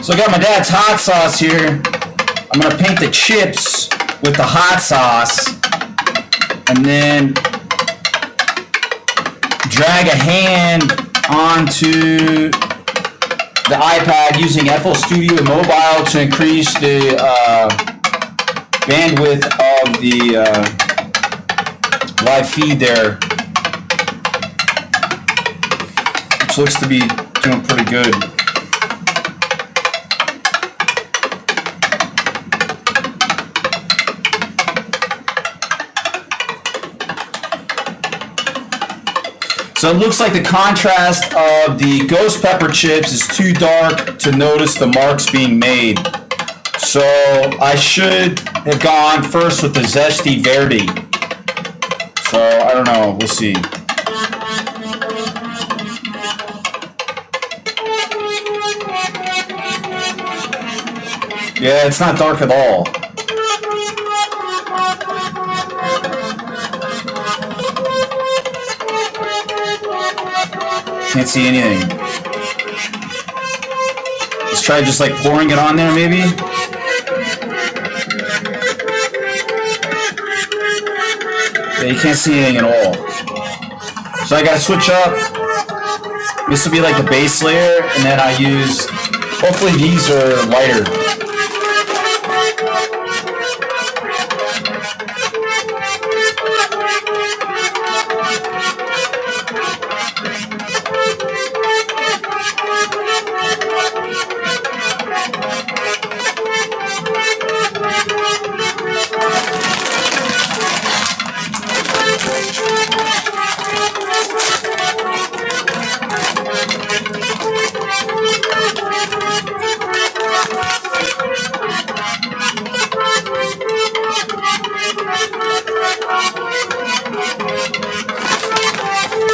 So I got my dad's hot sauce here. I'm gonna paint the chips with the hot sauce and then drag a hand onto the iPad using FL Studio Mobile to increase the bandwidth of the live feed there, which looks to be doing pretty good. So it looks like the contrast of the ghost pepper chips is too dark to notice the marks being made. So I should have gone first with the Zesty Verde. So I don't know, we'll see. Yeah, it's not dark at all. Can't see anything. Let's try just like pouring it on there maybe. Yeah, you can't see anything at all. So I gotta switch up. This will be like the base layer, and then I use, hopefully these are lighter.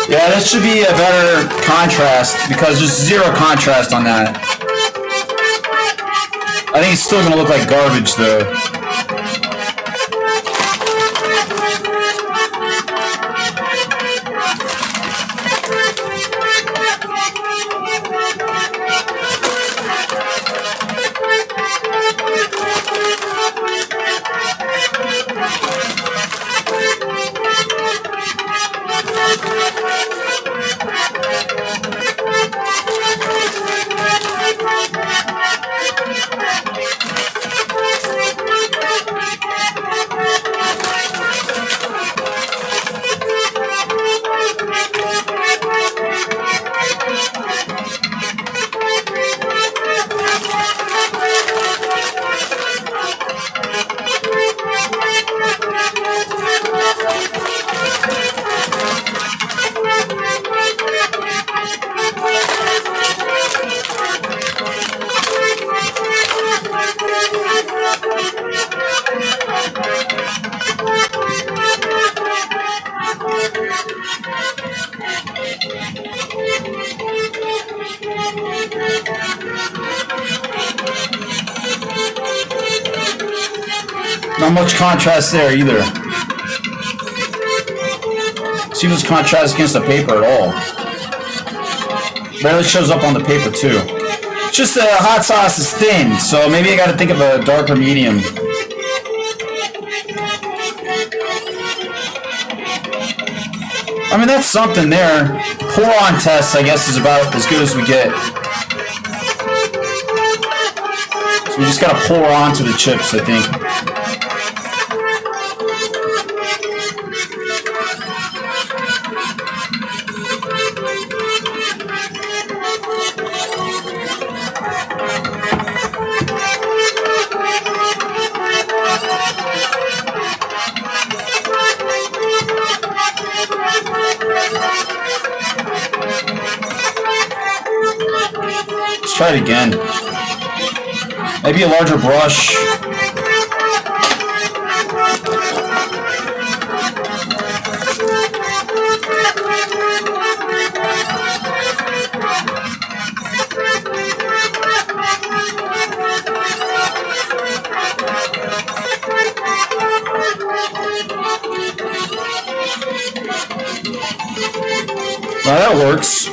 Yeah, this should be a better contrast because there's zero contrast on that. I think it's still gonna look like garbage though. Not much contrast there either. See if there's contrast against the paper at all. Barely shows up on the paper too. It's just the hot sauce is thin, so maybe I gotta think of a darker medium. I mean, that's something there. Pour-on test, I guess, is about as good as we get. So we just gotta pour onto the chips, I think. Let's try it again. Maybe a larger brush. Now that works.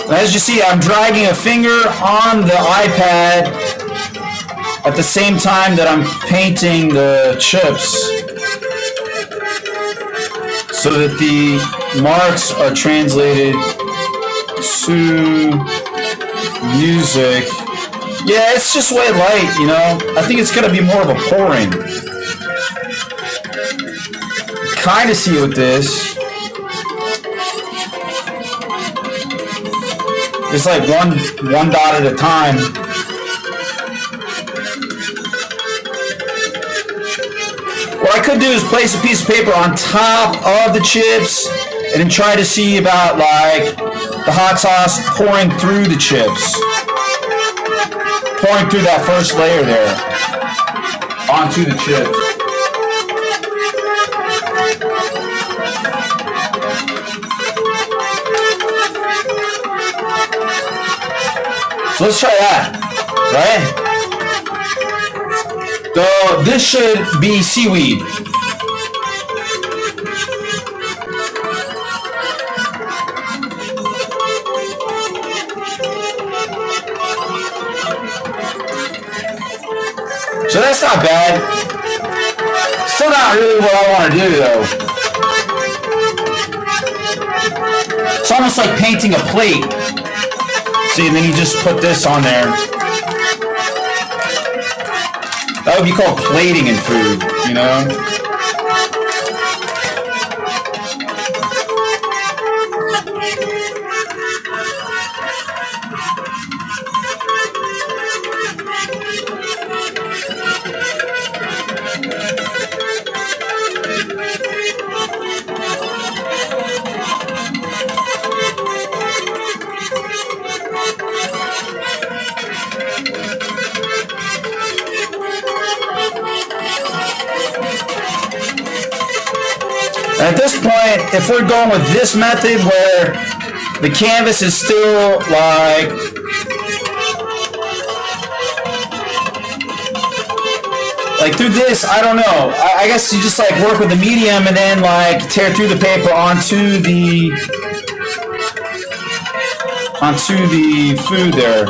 As you see, I'm dragging a finger on the iPad at the same time that I'm painting the chips so that the marks are translated to music. Yeah, it's just way light, you know. I think it's going to be more of a pouring. Kind of see with this. It's like one dot at a time. What I could do is place a piece of paper on top of the chips and then try to see about like the hot sauce pouring through the chips. Pouring through that first layer there onto the chips. So let's try that, right? So this should be seaweed. So that's not bad. Still not really what I want to do though. It's almost like painting a plate. See, and then you just put this on there. That would be called plating in food, you know? At this point, if we're going with this method where the canvas is still like through this, I don't know. I guess you just like work with the medium and then like tear through the paper onto the food there.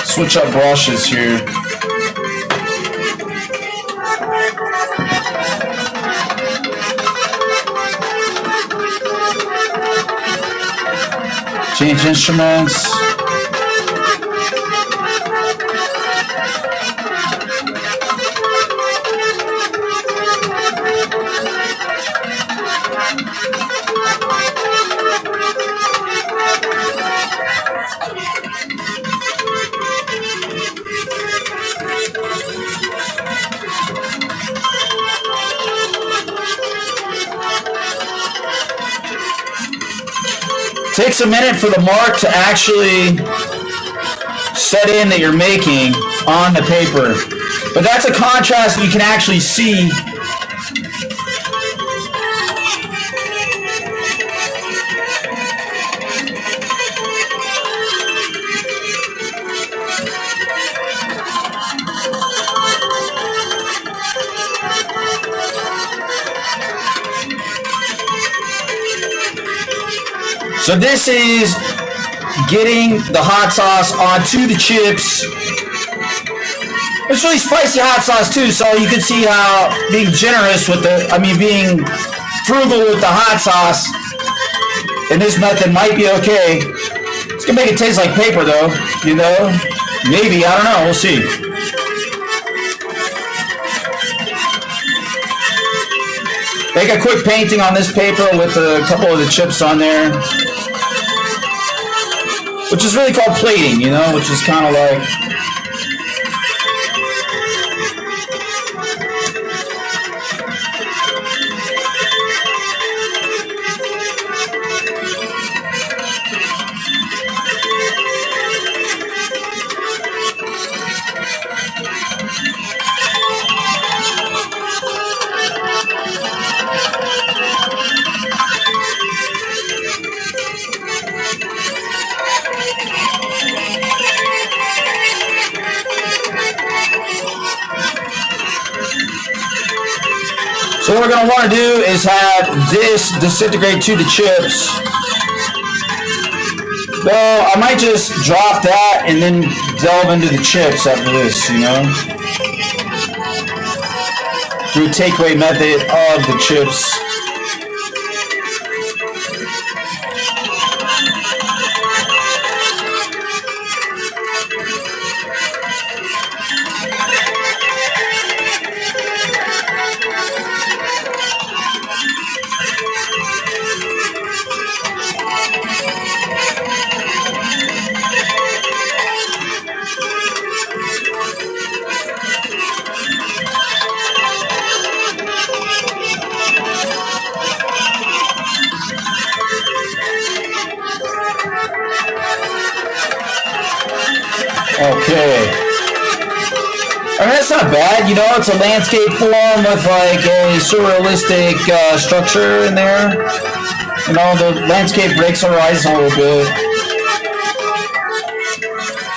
Switch up brushes here. Change instruments. Takes a minute for the mark to actually set in that you're making on the paper. But that's a contrast you can actually see. So this is getting the hot sauce onto the chips. It's really spicy hot sauce too, so you can see how being generous with being frugal with the hot sauce in this method might be okay. It's gonna make it taste like paper though, you know? Maybe, I don't know, we'll see. Make a quick painting on this paper with a couple of the chips on there. Which is really called plating, you know, which is kind of like... So what we're going to want to do is have this disintegrate to the chips. Well, I might just drop that and then delve into the chips after this, you know? Do a takeaway method of the chips. Okay. I mean, that's not bad, you know, it's a landscape form with like a surrealistic structure in there. You know, the landscape breaks our eyes a little bit.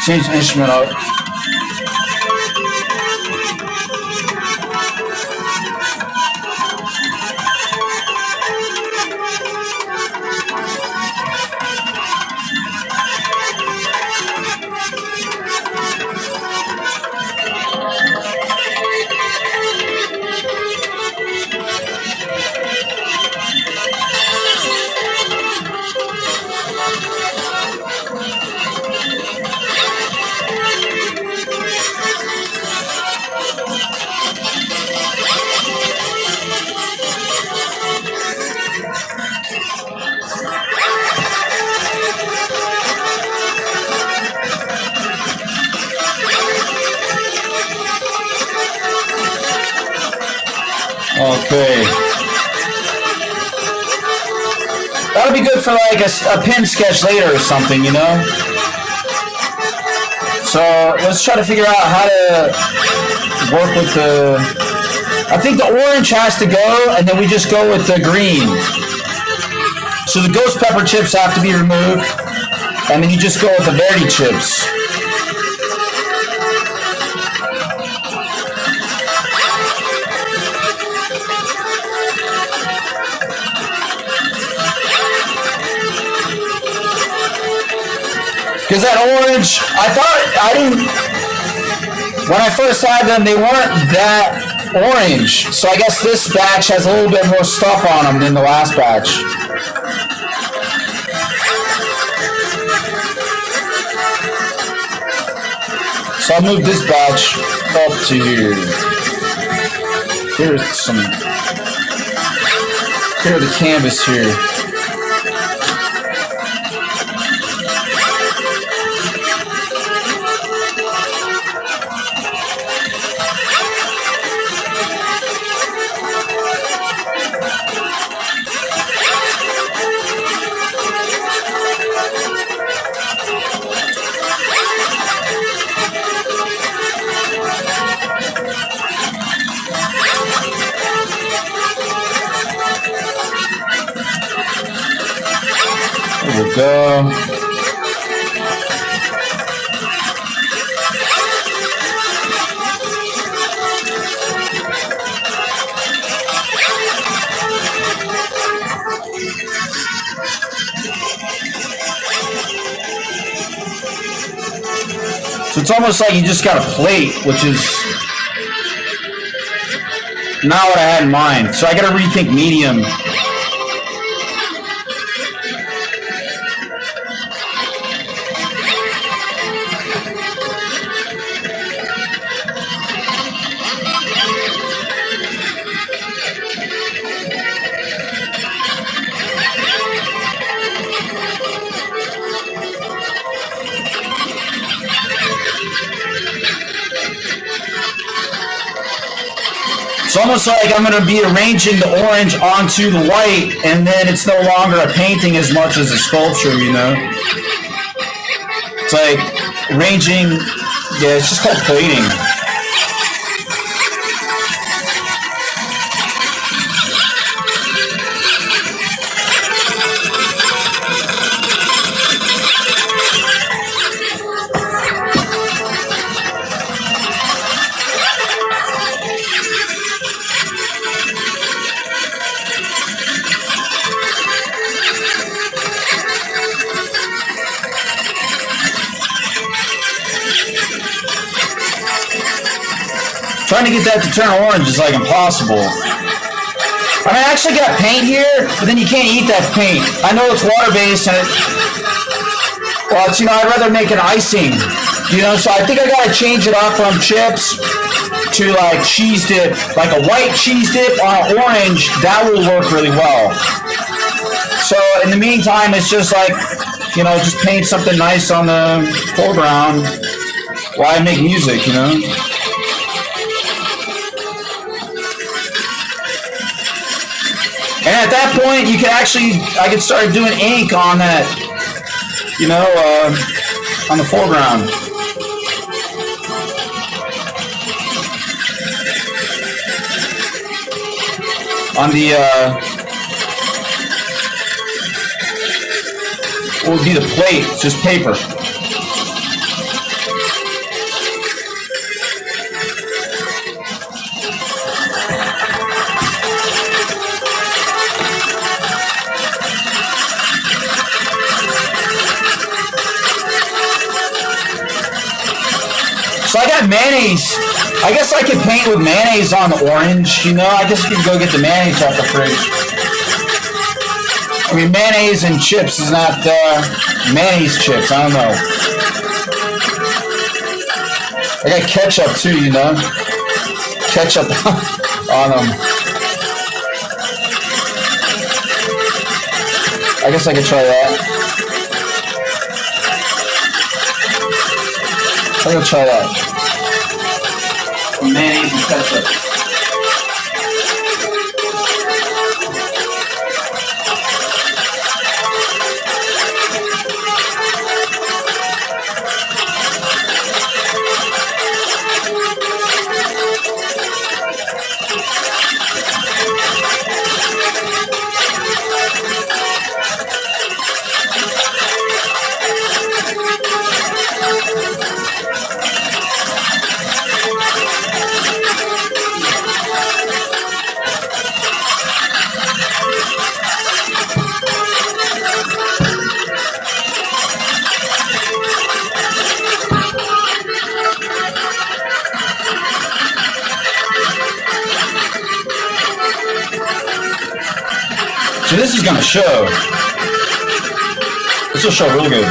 Change the instrument up. Okay. That'll be good for like a pen sketch later or something, you know? So let's try to figure out how to work with the... I think the orange has to go, and then we just go with the green. So the ghost pepper chips have to be removed, and then you just go with the Verdi chips. Because that orange, when I first had them, they weren't that orange. So I guess this batch has a little bit more stuff on them than the last batch. So I'll move this batch up to here. Here's the canvas here. There we go. So it's almost like you just got a plate, which is not what I had in mind. So I got to rethink medium. It's almost like I'm going to be arranging the orange onto the white, and then it's no longer a painting as much as a sculpture, you know? It's like arranging, yeah, it's just called plating. Trying to get that to turn orange is like impossible. I mean, I actually got paint here, but then you can't eat that paint. I know it's water-based, and well, it's, you know, I'd rather make an icing, you know, so I think I gotta change it up from chips to like cheese dip, like a white cheese dip on an orange. That will work really well. So in the meantime, it's just like, you know, just paint something nice on the foreground while I make music, you know. And at that point, you can actually, I could start doing ink on that, you know, on the foreground. On the, what would be the plate? It's just paper. So I got mayonnaise. I guess I could paint with mayonnaise on the orange, you know? I guess you could go get the mayonnaise out the fridge. I mean, mayonnaise and chips is not, mayonnaise chips, I don't know. I got ketchup too, you know? Ketchup on them. I guess I could try that. I'm gonna try that. Mayonnaise and ketchup. So this is gonna show. This will show real good.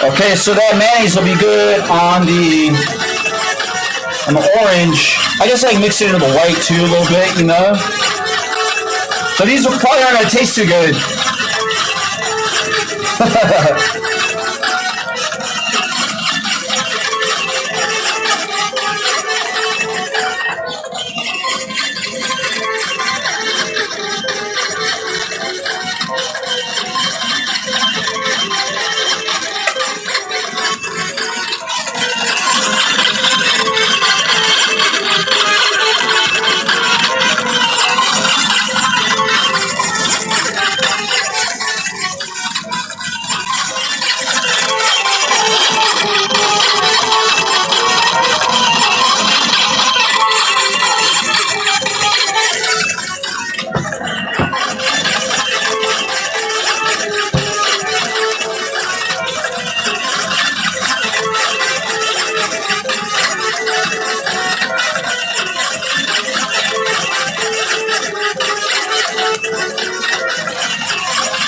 Okay, so that mayonnaise will be good on the orange. I guess I can mix it into the white too a little bit, you know. So these will probably aren't gonna taste too good.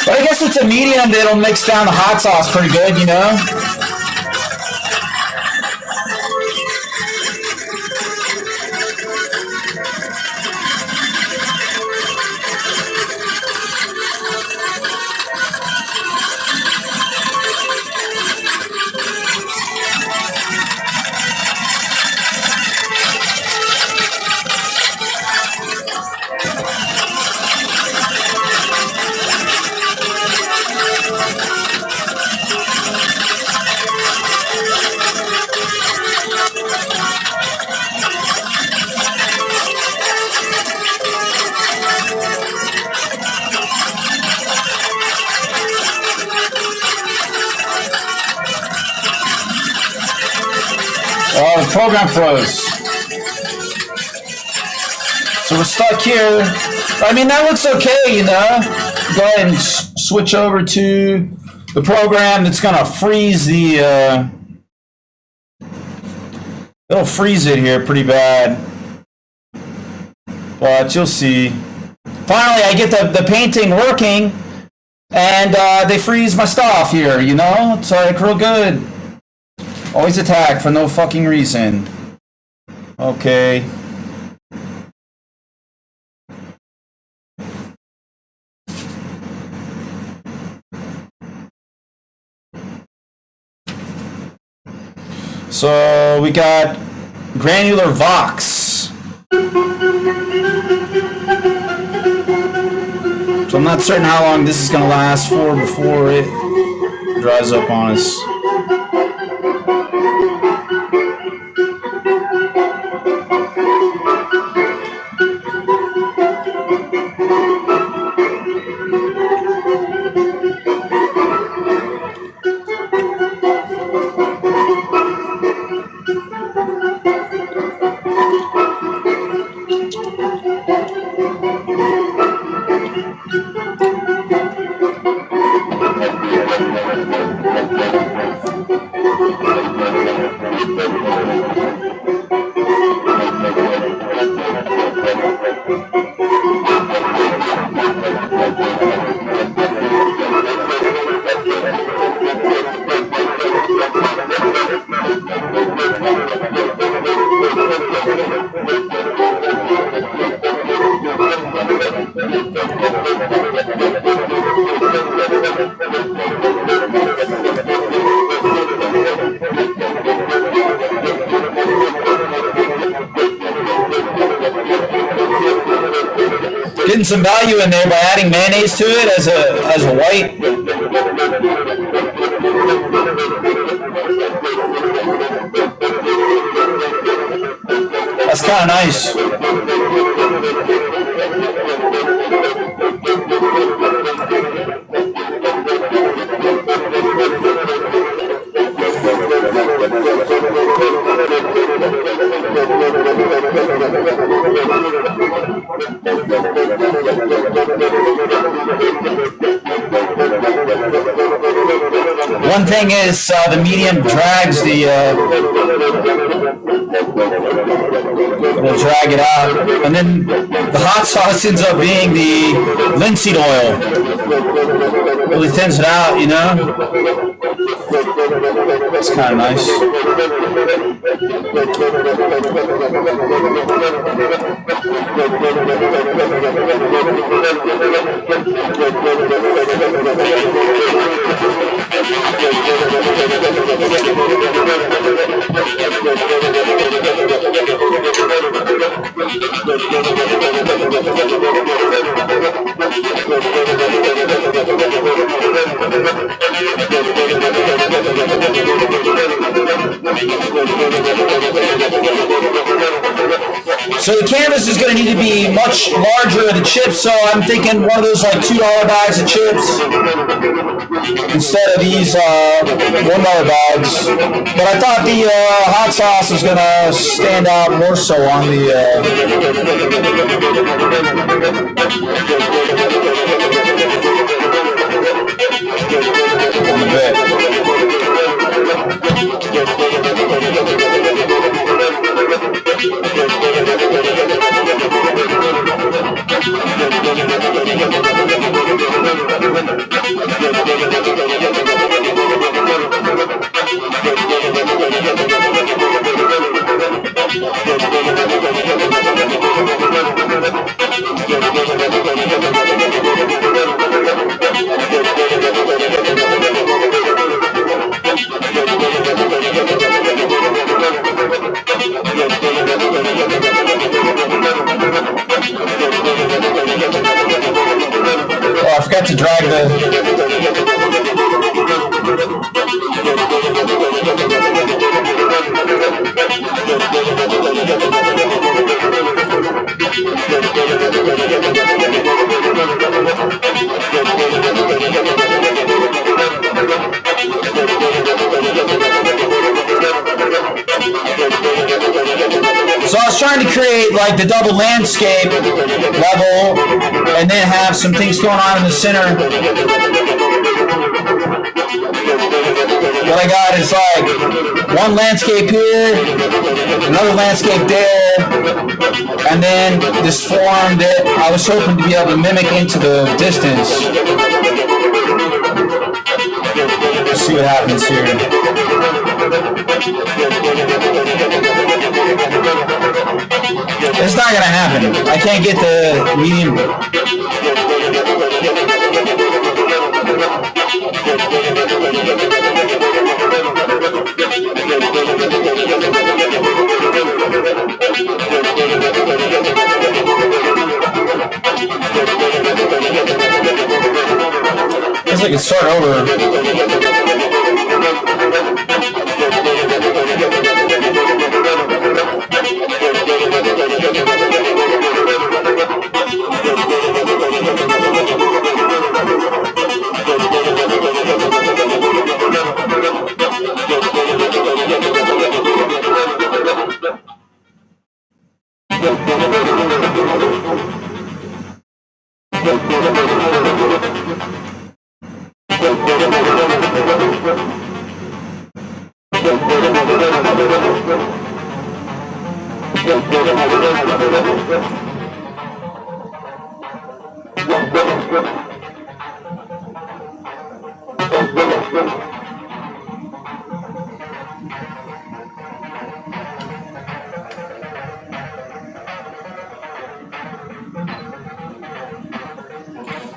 But I guess it's a medium that'll mix down the hot sauce pretty good, you know? program froze. So we're stuck here. I mean, that looks okay, you know. Go ahead and switch over to the program that's gonna freeze the. It'll freeze it here pretty bad, but you'll see. Finally, I get the painting working, and they freeze my stuff here. You know, it's like real good. Always attack for no fucking reason. Okay. So we got granular vox. So I'm not certain how long this is going to last for before it dries up on us. Getting some value in there by adding mayonnaise to it as a white. That's kind of nice. One thing is the medium drags the it'll drag it out, and then the hot sauce ends up being the linseed oil. Really thins it out, you know. It's kind of nice. So the canvas is going to need to be much larger of the chips, so I'm thinking one of those like $2 bags of chips instead of these $1 bags. But I thought the hot sauce was going to stand out more so on the bit. Oh, I forgot to drag the... like the double landscape level and then have some things going on in the center. What I got is like one landscape here, another landscape there, and then this form that I was hoping to be able to mimic into the distance. Let's see what happens here. It's not gonna happen. I can't get the medium. Guess I can start over.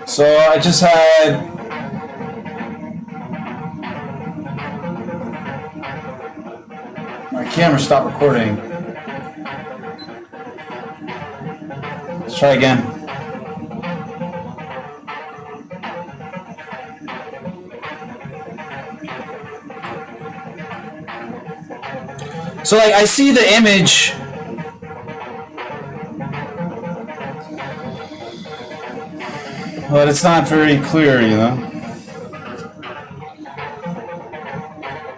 So I just had my camera stop recording. Let's try again. So like I see the image. But it's not very clear, you know.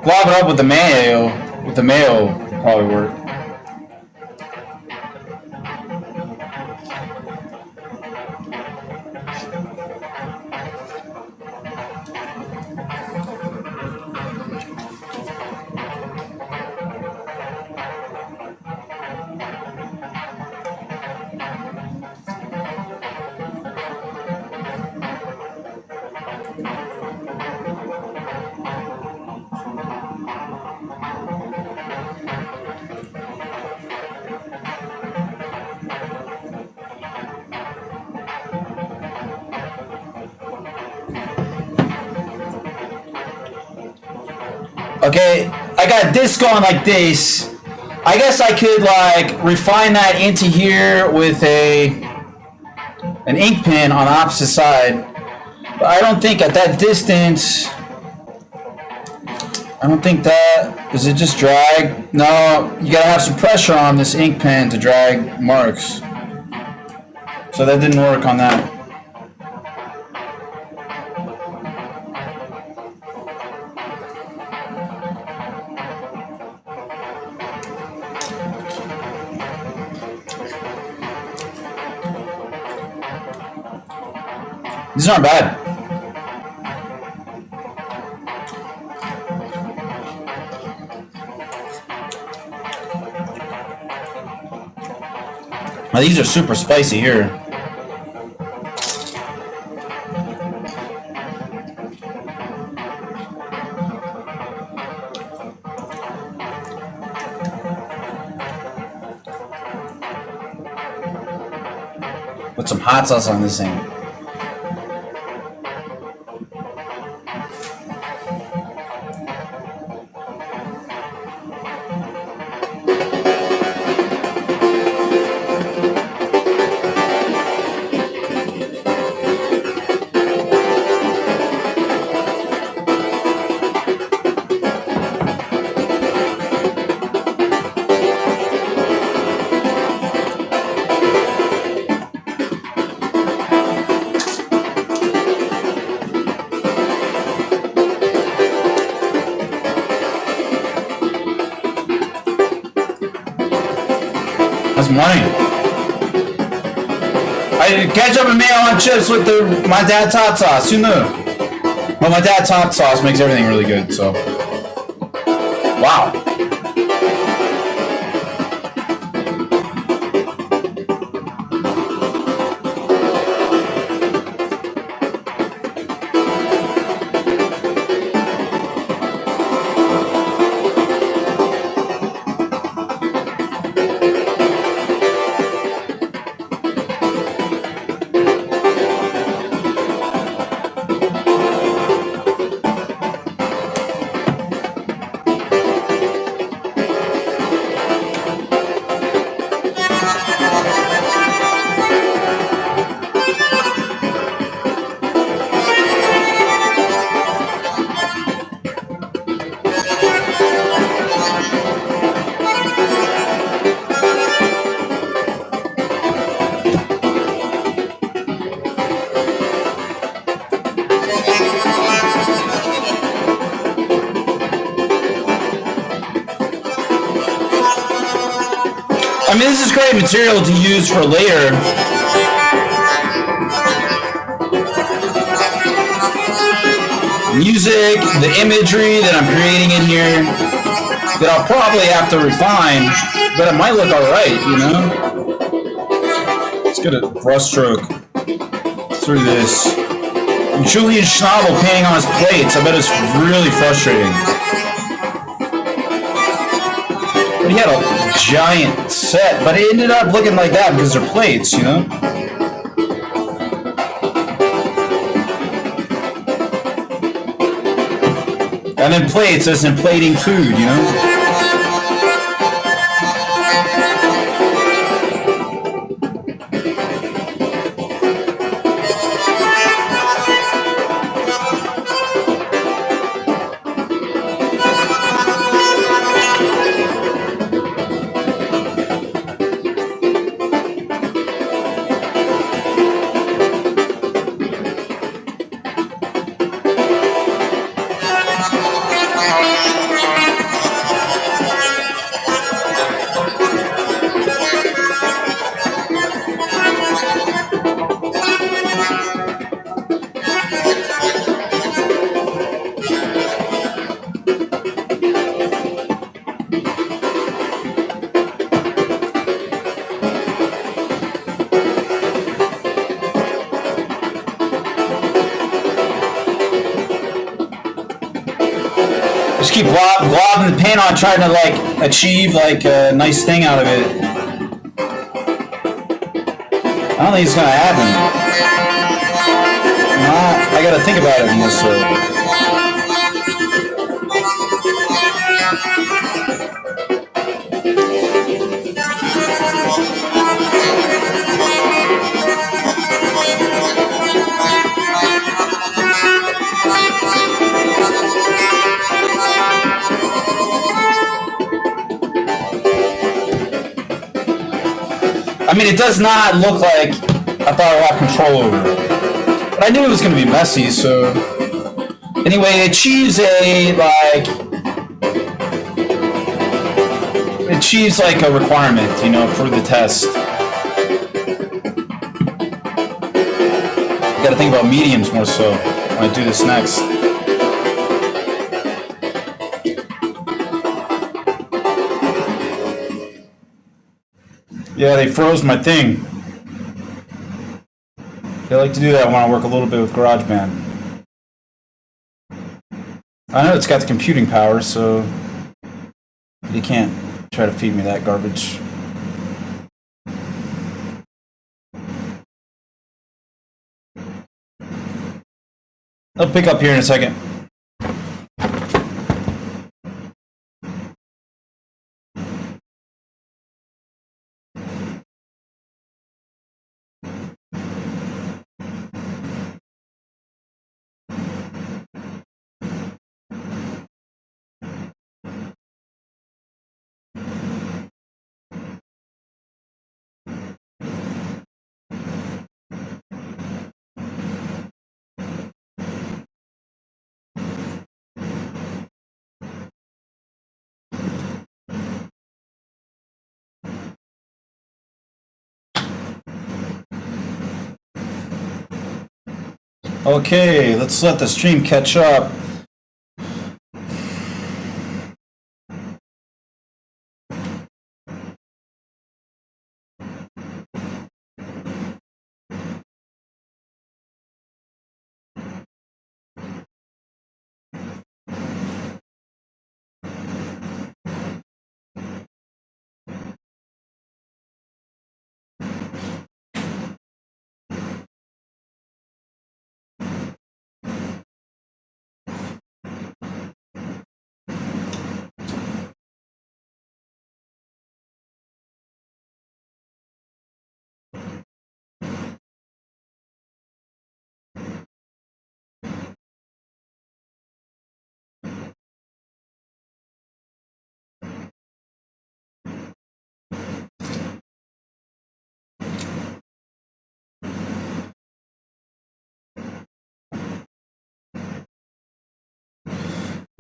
Blob it up with the mayo. With the mayo probably work. Okay, I got this going like this. I guess I could like refine that into here with an ink pen on the opposite side. But I don't think at that distance, I don't think that, does it just drag? No, you gotta have some pressure on this ink pen to drag marks. So that didn't work on that. These aren't bad. Now these are super spicy here. Put some hot sauce on this thing. That's money. Ketchup and mayo on chips with my dad's hot sauce. Who knew? Well, my dad's hot sauce makes everything really good, so. Wow. I mean, this is great material to use for later. Music, the imagery that I'm creating in here, that I'll probably have to refine, but it might look alright, you know? Let's get a brushstroke through this. Julian Schnabel painting on his plates, I bet it's really frustrating. But he had a giant set, but it ended up looking like that because they're plates, you know? And then plates as in plating food, you know? Just keep globbing the paint on, trying to like achieve like a nice thing out of it. I don't think it's gonna happen. I gotta think about it more so. I mean, it does not look like I thought I would have control over it. But I knew it was going to be messy, so... Anyway, it achieves a, like... It achieves, like, a requirement, you know, for the test. I gotta think about mediums more so when I do this next. Yeah, they froze my thing. They like to do that when I work a little bit with GarageBand. I know it's got the computing power, so you can't try to feed me that garbage. I'll pick up here in a second. Okay, let's let the stream catch up.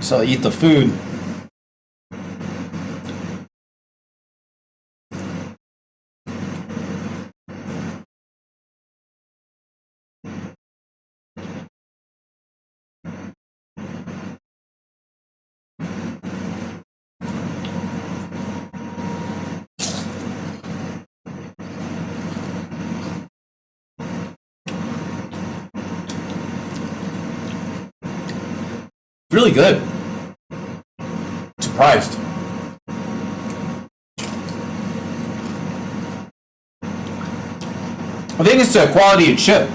So I'll eat the food. Really good. Surprised. I think it's the quality of chip.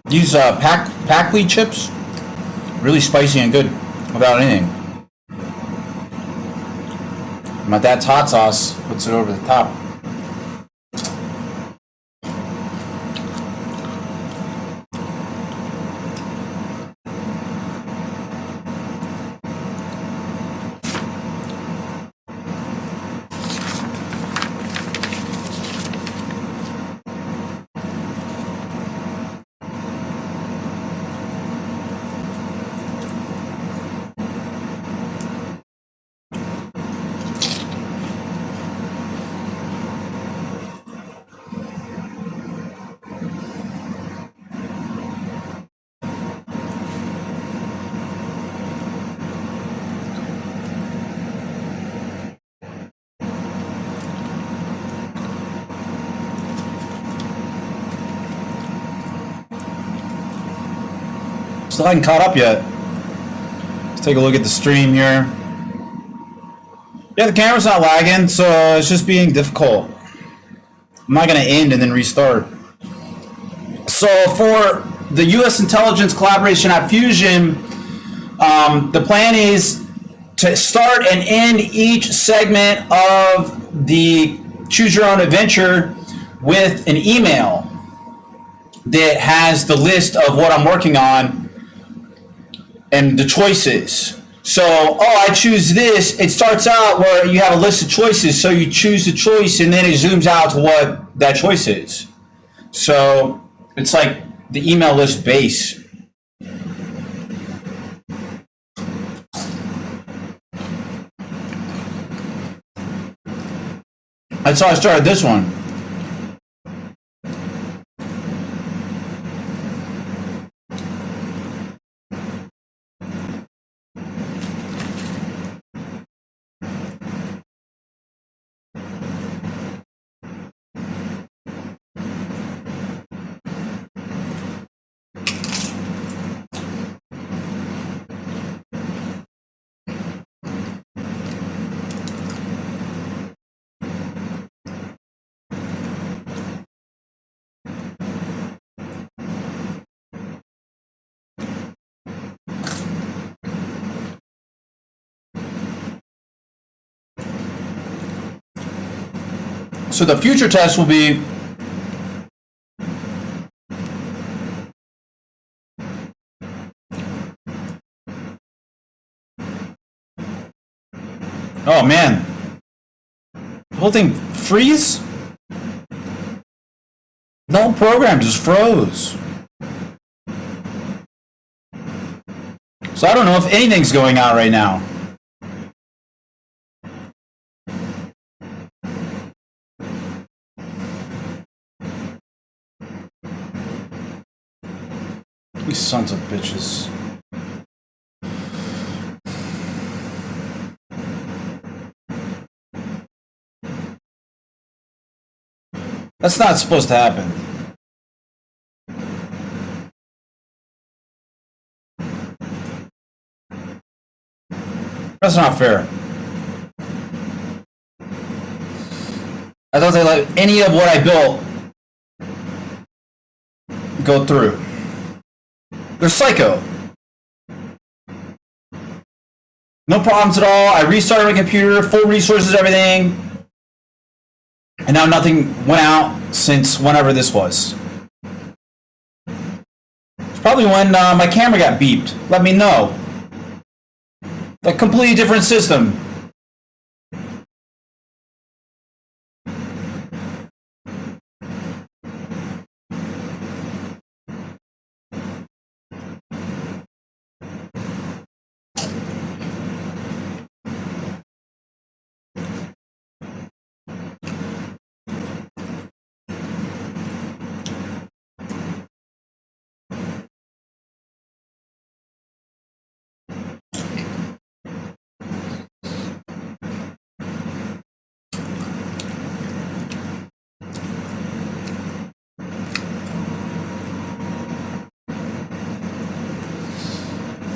These pack lead chips, really spicy and good without anything. My dad's hot sauce puts it over the top. Still hadn't caught up yet. Let's take a look at the stream here. Yeah, the camera's not lagging, so it's just being difficult. I'm not going to end and then restart. So for the U.S. intelligence collaboration at Fusion, the plan is to start and end each segment of the Choose Your Own Adventure with an email that has the list of what I'm working on and the choices. So, I choose this. It starts out where you have a list of choices, so you choose the choice and then it zooms out to what that choice is. So it's like the email list base. That's how I started this one. So the future test will be oh man. The whole thing freeze? No program just froze. So I don't know if anything's going on right now. These sons of bitches. That's not supposed to happen. That's not fair. I thought they let any of what I built go through. They're psycho. No problems at all. I restarted my computer, full resources, everything. And now nothing went out since whenever this was. It's probably when my camera got beeped. Let me know. A completely different system.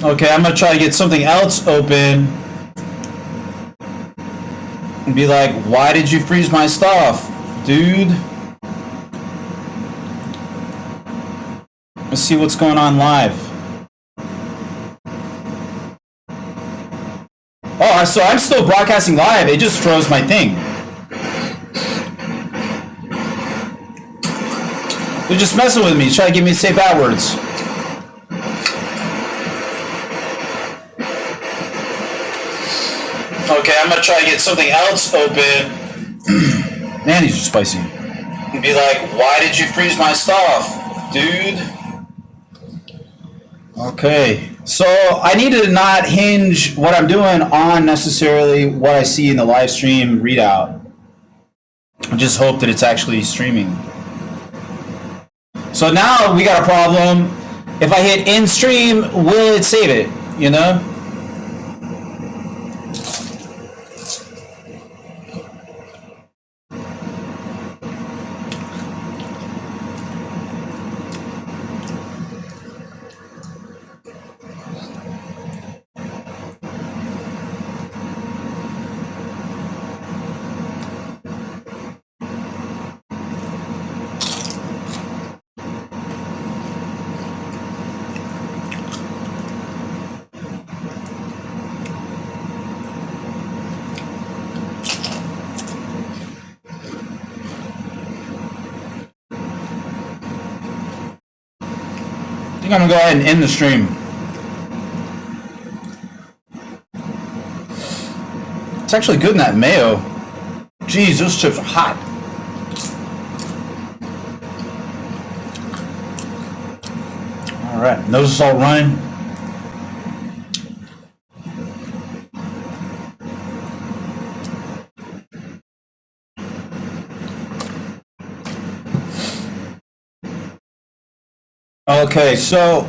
Okay, I'm gonna try to get something else open and be like, why did you freeze my stuff, dude? Let's see what's going on live. Oh, so I'm still broadcasting live. It just froze my thing. They're just messing with me, trying to get me to say bad words. Okay, I'm gonna try to get something else open. Man, these are spicy. And be like, why did you freeze my stuff, dude? Okay, so I need to not hinge what I'm doing on necessarily what I see in the live stream readout. I just hope that it's actually streaming. So now we got a problem. If I hit in stream, will it save it? You know? I'm gonna go ahead and end the stream. It's actually good in that mayo. Jeez, those chips are hot. All right, nose is all running. Okay, so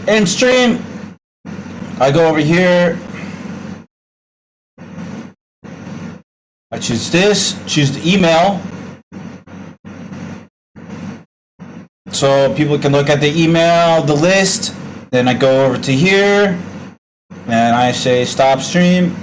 in stream, I go over here. I choose this, choose the email. So people can look at the email, the list. Then I go over to here and I say stop stream.